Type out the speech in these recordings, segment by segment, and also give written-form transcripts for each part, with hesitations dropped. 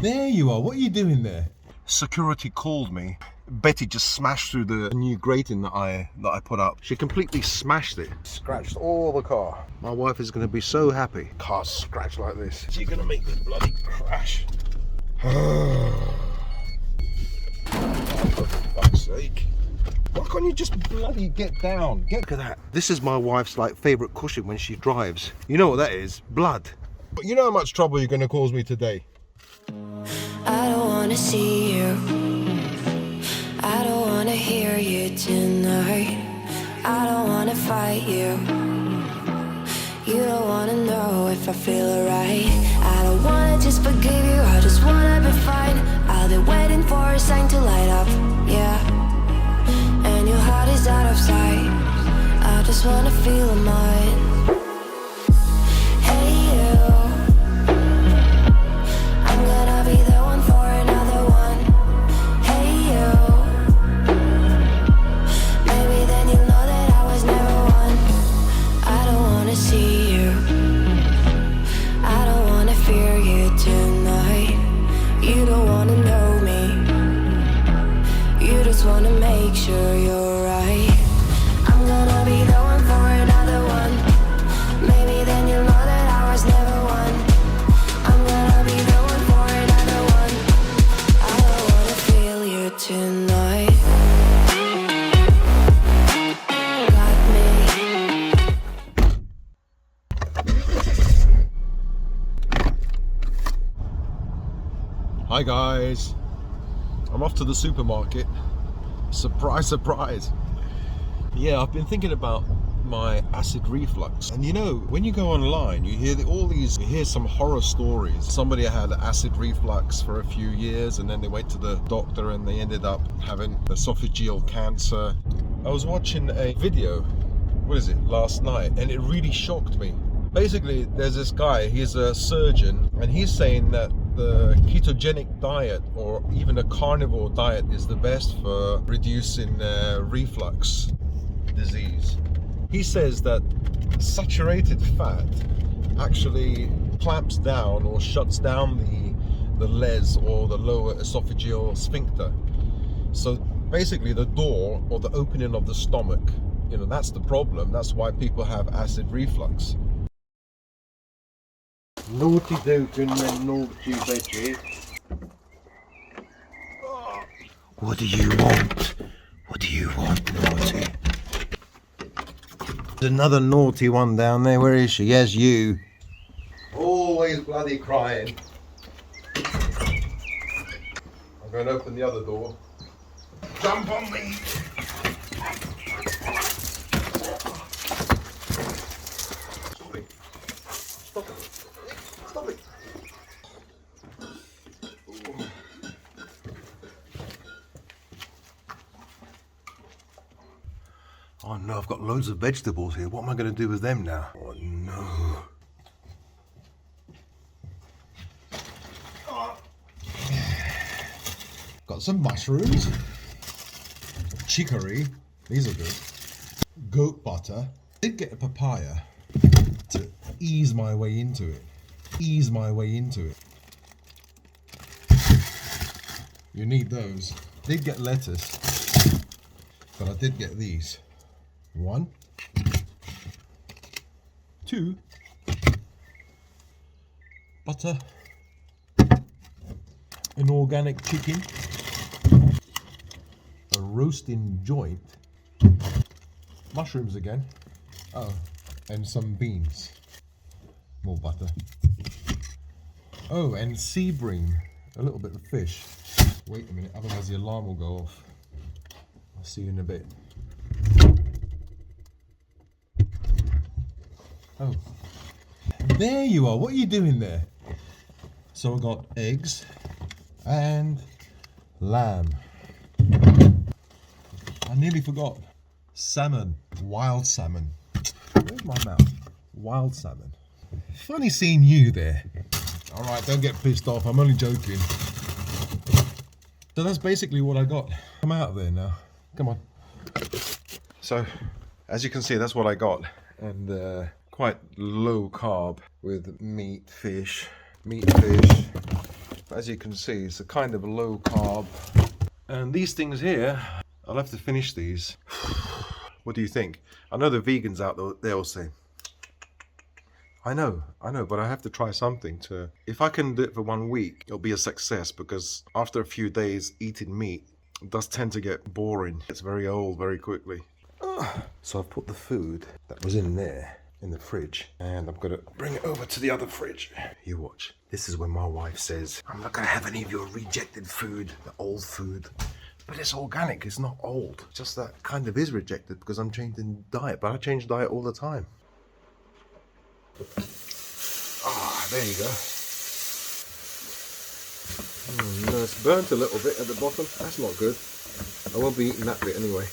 There you are. What are you doing there? Security called me. Betty just smashed through the new grating that I put up. She completely smashed it. Scratched all the car. My wife is going to be so happy. Car's scratched like this. She's going to make the bloody crash. Oh, for fuck's sake. Why can't you just bloody get down? Look at that. This is my wife's favourite cushion when she drives. You know what that is? Blood. But you know how much trouble you're going to cause me today? I don't wanna see you. I don't wanna hear you tonight. I don't wanna fight you. You don't wanna know if I feel alright. I don't wanna just forgive you, I just wanna be fine. I'll be waiting for a sign to light up, yeah. And your heart is out of sight. I just wanna feel mine. Sure you're right. I'm gonna be the one for another one. Maybe then you'll know that I was never one. I'm gonna be the one for another one. I don't wanna feel you tonight. Got me. Hi guys. I'm off to the supermarket. Surprise, surprise. Yeah, I've been thinking about my acid reflux. And you know, when you go online, you hear you hear some horror stories. Somebody had acid reflux for a few years and then they went to the doctor and they ended up having esophageal cancer. I was watching a video, last night, and it really shocked me. Basically, there's this guy, he's a surgeon, and he's saying that the ketogenic diet or even a carnivore diet is the best for reducing reflux disease. He says that saturated fat actually clamps down or shuts down the les or the lower esophageal sphincter. So basically the door or the opening of the stomach, that's the problem. That's why people have acid reflux. Naughty Dukin and naughty Betty. What do you want? What do you want, naughty? There's another naughty one down there. Where is she? Yes, you. Always bloody crying. I'm going to open the other door. Jump on me! Stop it. Stop it. Stop it. Oh no, I've got loads of vegetables here. What am I going to do with them now? Oh no. Got some mushrooms. Chicory. These are good. Goat butter. I did get a papaya to ease my way into it. You need those. Did get lettuce, but I did get these. 1, 2, butter, an organic chicken, a roasting joint, mushrooms again, and some beans, more butter. Oh, and sea bream, a little bit of fish. Wait a minute, otherwise the alarm will go off. I'll see you in a bit. Oh, there you are. What are you doing there? So I got eggs and lamb. I nearly forgot. Salmon, wild salmon. Where's my mouth? Wild salmon. Funny seeing you there. All right, don't get pissed off. I'm only joking. So that's basically what I got. Come out of there now. Come on. So, as you can see, that's what I got. And quite low carb with meat, fish, As you can see, it's a kind of low carb. And these things here, I'll have to finish these. What do you think? I know the vegans out there, they'll say, I know, but I have to try something to... If I can do it for 1 week, it'll be a success, because after a few days eating meat, it does tend to get boring. It's very old very quickly. So I've put the food that was in there in the fridge, and I'm gonna bring it over to the other fridge. You watch. This is when my wife says, I'm not gonna have any of your rejected food, the old food. But it's organic, it's not old. Just that kind of is rejected because I'm changing diet, but I change diet all the time. There you go. No, it's burnt a little bit at the bottom. That's not good. I won't be eating that bit anyway.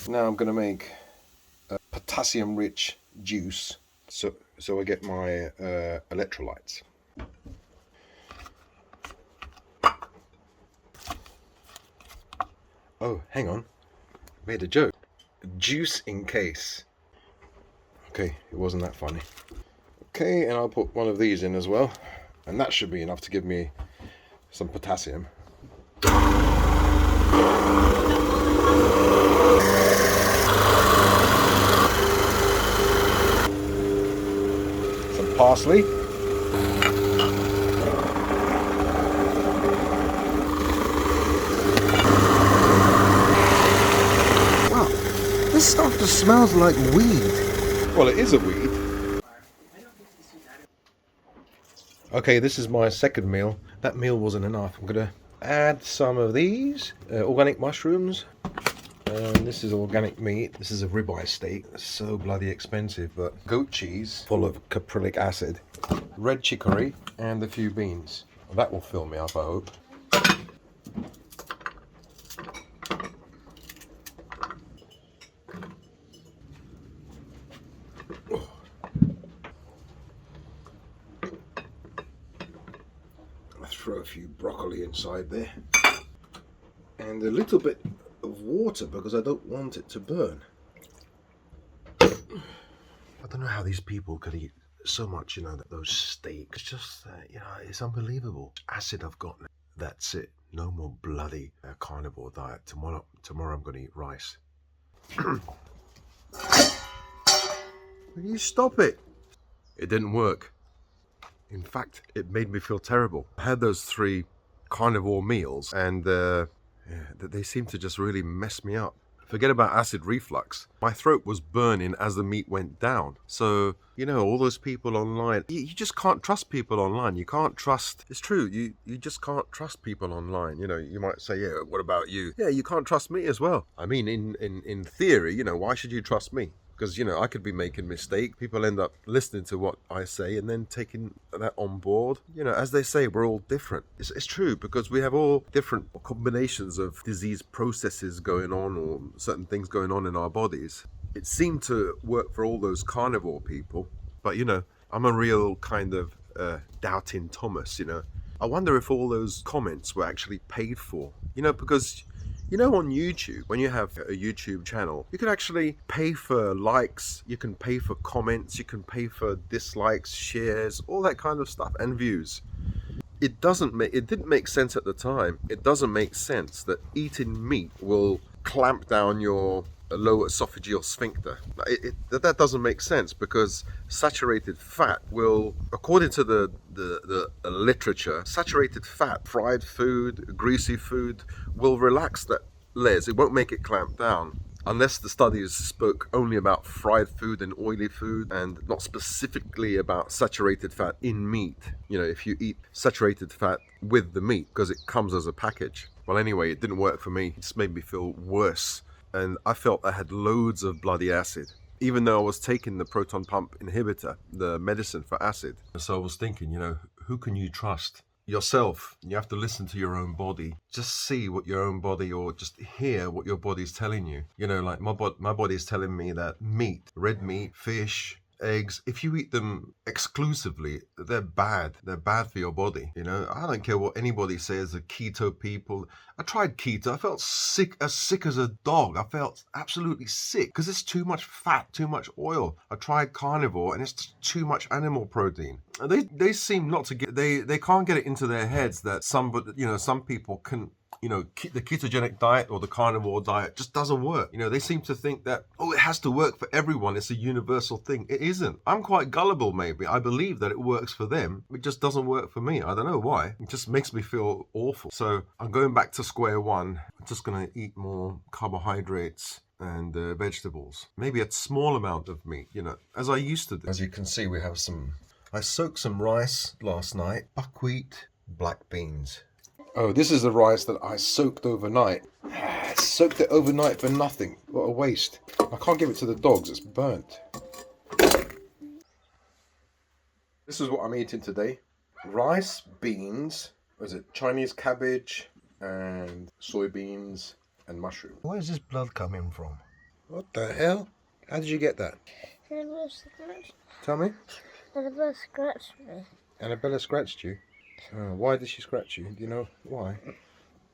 Now I'm going to make a potassium-rich juice, so I get my electrolytes. Oh, hang on. Made a joke. Juice in case. Okay, it wasn't that funny. Okay, and I'll put one of these in as well. And that should be enough to give me some potassium. Some parsley. Wow, this stuff just smells like weed. Well, it is a weed. Okay, this is my second meal. That meal wasn't enough. I'm gonna add some of these organic mushrooms. And this is organic meat. This is a ribeye steak. It's so bloody expensive, but goat cheese full of caprylic acid, red chicory, and a few beans. That will fill me up, I hope. Throw a few broccoli inside there and a little bit of water because I don't want it to burn. I don't know how these people could eat so much, you know, those steaks. Just you know, it's unbelievable. Acid I've got, that's it. No more bloody carnivore diet. Tomorrow I'm going to eat rice. Will you stop it? It didn't work. In fact, it made me feel terrible. I had those 3 carnivore meals and they seemed to just really mess me up. Forget about acid reflux. My throat was burning as the meat went down. So, you know, all those people online, you just can't trust people online. You can't trust, it's true, you just can't trust people online. You know, you might say, yeah, what about you? Yeah, you can't trust me as well. I mean, in theory, you know, why should you trust me? Because, you know, I could be making mistakes. People end up listening to what I say and then taking that on board. You know, as they say, we're all different. It's true, because we have all different combinations of disease processes going on or certain things going on in our bodies. It seemed to work for all those carnivore people. But, you know, I'm a real kind of doubting Thomas, you know. I wonder if all those comments were actually paid for. You know, because... You know, on YouTube, when you have a YouTube channel, you can actually pay for likes, you can pay for comments, you can pay for dislikes, shares, all that kind of stuff, and views. It didn't make sense at the time. It doesn't make sense that eating meat will clamp down your lower esophageal sphincter. That doesn't make sense, because saturated fat will, according to the literature, saturated fat, fried food, greasy food, will relax that layers. It won't make it clamp down. Unless the studies spoke only about fried food and oily food and not specifically about saturated fat in meat. You know, if you eat saturated fat with the meat, because it comes as a package. Well, anyway, it didn't work for me. It just made me feel worse. And I felt I had loads of bloody acid, even though I was taking the proton pump inhibitor, the medicine for acid. So I was thinking, you know, who can you trust? Yourself. You have to listen to your own body. Just see what your own body, or just hear what your body's telling you. You know, like my body is telling me that meat, red meat, fish, eggs, if you eat them exclusively, they're bad. They're bad for your body. You know, I don't care what anybody says, the keto people. I tried keto. I felt sick as a dog. I felt absolutely sick because it's too much fat, too much oil. I tried carnivore and it's too much animal protein. They seem not to get, they can't get it into their heads that some people can, the ketogenic diet or the carnivore diet just doesn't work. They seem to think that, it has to work for everyone. It's a universal thing. It isn't. I'm quite gullible, maybe. I believe that it works for them. It just doesn't work for me. I don't know why. It just makes me feel awful. So I'm going back to square one. I'm just going to eat more carbohydrates and vegetables. Maybe a small amount of meat, as I used to do. As you can see, I soaked some rice last night, buckwheat, black beans. Oh, this is the rice that I soaked overnight. Soaked it overnight for nothing. What a waste. I can't give it to the dogs, it's burnt. This is what I'm eating today. Rice, beans, Chinese cabbage, and soybeans, and mushroom. Where's this blood coming from? What the hell? How did you get that? Annabella scratched. Tell me. Annabella scratched me. Annabella scratched you? Why did she scratch you? Do you know why?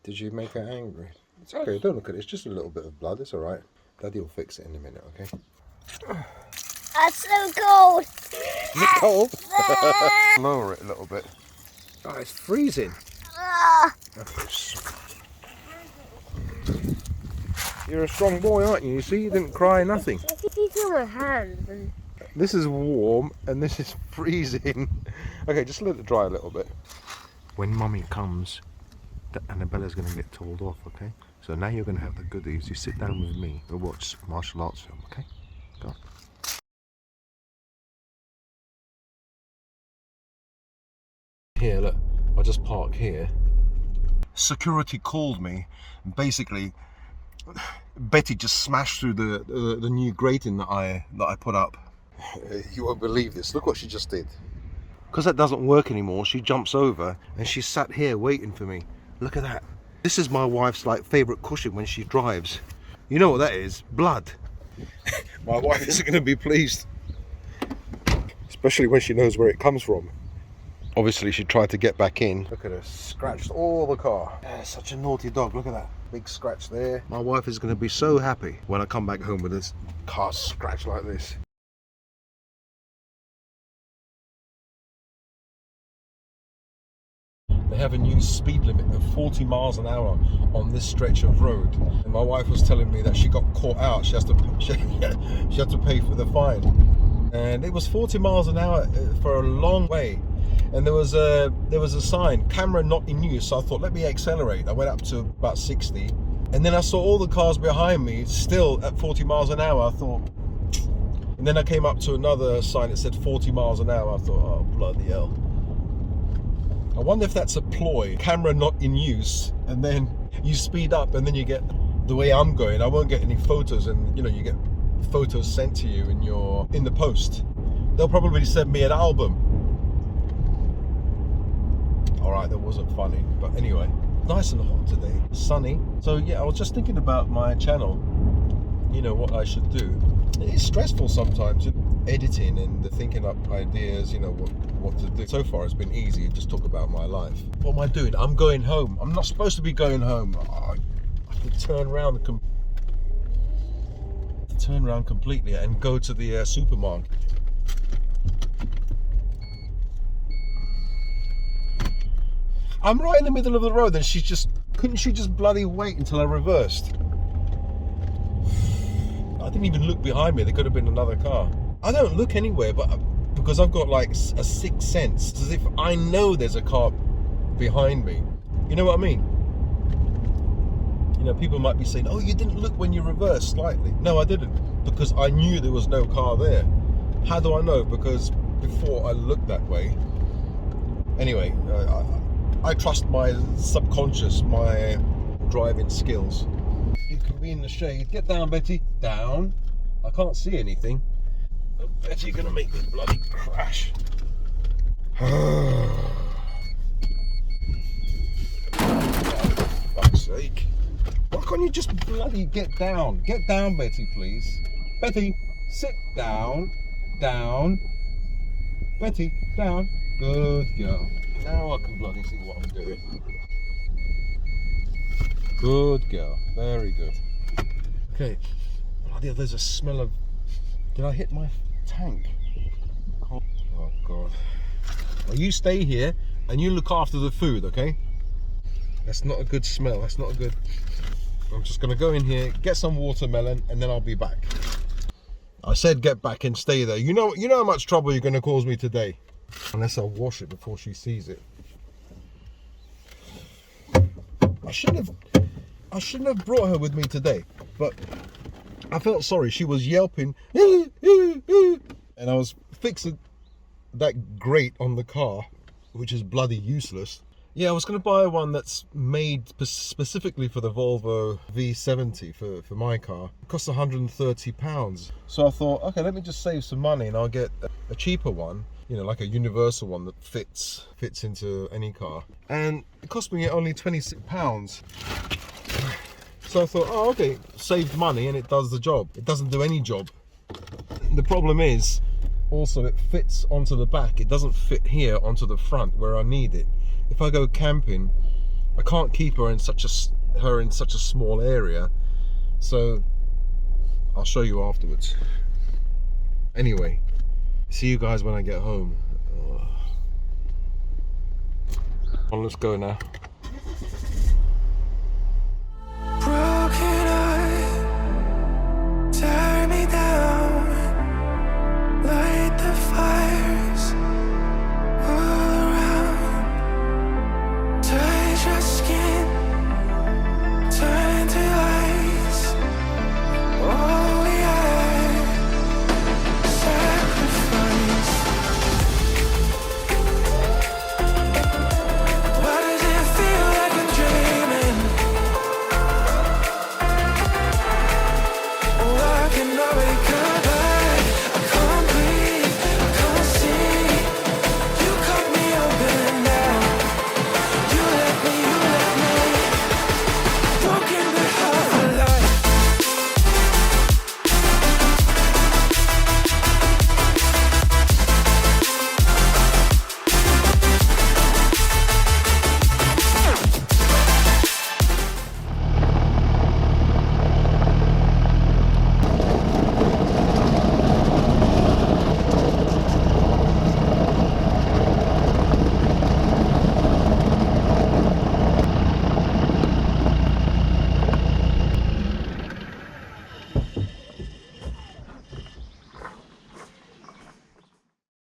Did you make her angry? It's okay, don't look at it. It's just a little bit of blood. It's all right. Daddy will fix it in a minute, okay? That's so cold. Is it cold? Lower it a little bit. Oh, it's freezing. You're a strong boy, aren't you? You see, you didn't cry, nothing. You feel my hands. And... This is warm and this is freezing. Okay, just let it dry a little bit. When Mummy comes, Annabella's going to get told off, okay? So now you're going to have the goodies. You sit down with me. We'll watch martial arts film, okay? Go on. Here, look. I'll just park here. Security called me. And basically, Betty just smashed through the new grating that I put up. You won't believe this. Look what she just did. Because that doesn't work anymore, she jumps over and she sat here waiting for me. Look at that. This is my wife's favourite cushion when she drives. You know what that is? Blood. My wife isn't going to be pleased. Especially when she knows where it comes from. Obviously she tried to get back in. Look at her, scratched all the car. Such a naughty dog, look at that. Big scratch there. My wife is going to be so happy when I come back home with this car scratched like this. They have a new speed limit of 40 miles an hour on this stretch of road. And my wife was telling me that she got caught out. She had to pay for the fine. And it was 40 miles an hour for a long way. And there was a sign, camera not in use. So I thought, let me accelerate. I went up to about 60. And then I saw all the cars behind me still at 40 miles an hour. I thought, and then I came up to another sign that said 40 miles an hour. I thought, oh, bloody hell. I wonder if that's a ploy, camera not in use, and then you speed up and then you get, the way I'm going, I won't get any photos, and you get photos sent to you in the post. They'll probably send me an album. Alright, that wasn't funny, but anyway, nice and hot today, sunny. So yeah, I was just thinking about my channel, what I should do. It's stressful sometimes, editing and thinking up ideas, what to do. So far it's been easy, just talk about my life. What am I doing? I'm going home. I'm not supposed to be going home. I have to turn around completely and go to the supermarket. I'm right in the middle of the road and couldn't she just bloody wait until I reversed? I didn't even look behind me. There could have been another car. I don't look anywhere, but because I've got a sixth sense, as if I know there's a car behind me. You know what I mean? People might be saying, oh, you didn't look when you reversed slightly. No, I didn't, because I knew there was no car there. How do I know? Because before I looked that way. Anyway, I trust my subconscious, my driving skills. You can be in the shade. Get down, Betty. Down. I can't see anything. Betty, you're gonna make this bloody crash. For fuck's sake. Why can't you just bloody get down? Get down, Betty, please. Betty, sit down. Down. Betty, down. Good girl. Now I can bloody see what I'm doing. Good girl. Very good. Okay. Bloody hell, there's a smell of... Did I hit my tank? Oh God. Well, you stay here and you look after the food, okay? That's not a good smell. That's not a good... I'm just gonna go in here, get some watermelon, and then I'll be back. I said get back and stay there. You know how much trouble you're gonna cause me today. Unless I wash it before she sees it. I shouldn't have brought her with me today, but I felt sorry. She was yelping, and I was fixing that grate on the car, which is bloody useless. Yeah, I was going to buy one that's made specifically for the Volvo V70 for my car. It costs £130. So I thought, okay, let me just save some money and I'll get a cheaper one, you know, like a universal one that fits into any car. And it cost me only £26. So I thought, oh, okay, saved money and it does the job. It doesn't do any job. The problem is, also it fits onto the back. It doesn't fit here onto the front where I need it. If I go camping, I can't keep her in such a small area. So I'll show you afterwards. Anyway, see you guys when I get home. On, let's go now. Broken heart, tear me down, light the fires all around, touch your